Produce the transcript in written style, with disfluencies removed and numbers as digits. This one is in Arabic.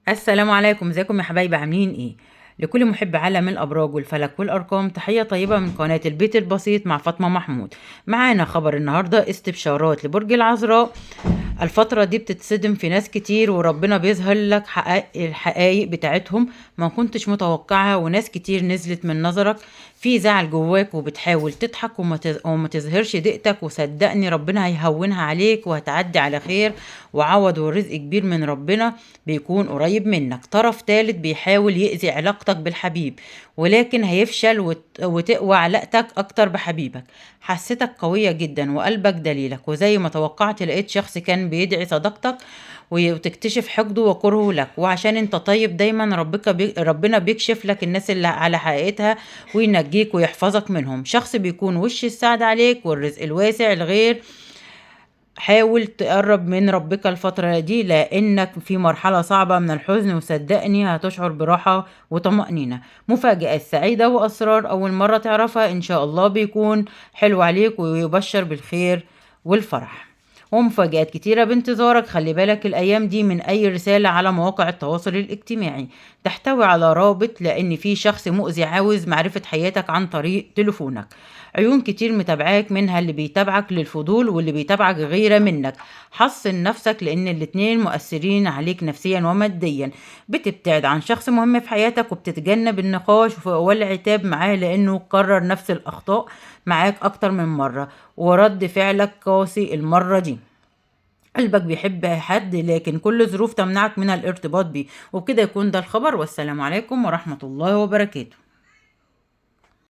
السلام عليكم، ازيكم يا حبايبي؟ عاملين ايه؟ لكل محب عالم الابراج والفلك والارقام تحيه طيبه من قناه البيت البسيط مع فاطمه محمود. معانا خبر النهارده استبشارات لبرج العذراء. الفترة دي بتتصدم في ناس كتير وربنا بيظهر لك الحقائق بتاعتهم ما كنتش متوقعها، وناس كتير نزلت من نظرك في زعل جواك وبتحاول تضحك وما تظهرش ضيقتك، وصدقني ربنا هيهونها عليك وهتعدي على خير وعوض ورزق كبير من ربنا بيكون قريب منك. طرف تالت بيحاول يأذي علاقتك بالحبيب، ولكن هيفشل وتقوى علاقتك أكتر بحبيبك. حسيتك قوية جدا وقلبك دليلك، وزي ما توقعت لقيت شخص كان بيدعي صداقتك وتكتشف حقده وكرهه لك. وعشان انت طيب دايما ربنا بيكشف لك الناس اللي على حقيقتها وينجيك ويحفظك منهم. شخص بيكون وش السعد عليك والرزق الواسع الغير. حاول تقرب من ربك الفترة دي لأنك في مرحلة صعبة من الحزن، وصدقني هتشعر براحة وطمأنينة. مفاجآت سعيدة وأسرار أول مرة تعرفها إن شاء الله بيكون حلو عليك ويبشر بالخير والفرح. ومفاجآت كتيرة بانتظارك. خلي بالك الأيام دي من أي رسالة على مواقع التواصل الاجتماعي تحتوي على رابط، لأن في شخص مؤذي عاوز معرفة حياتك عن طريق تليفونك. عيون كتير متابعاك، منها اللي بيتابعك للفضول واللي بيتابعك غيرة منك. حصن نفسك لأن الاتنين مؤثرين عليك نفسيا وماديا. بتبتعد عن شخص مهم في حياتك وبتتجنب النقاش والعتاب معاه لأنه كرر نفس الأخطاء معاك أكتر من مرة، ورد فعلك قاسي المرة دي. قلبك بيحب حد لكن كل ظروف تمنعك من الارتباط بيه. وبكده يكون ده الخبر، والسلام عليكم ورحمة الله وبركاته.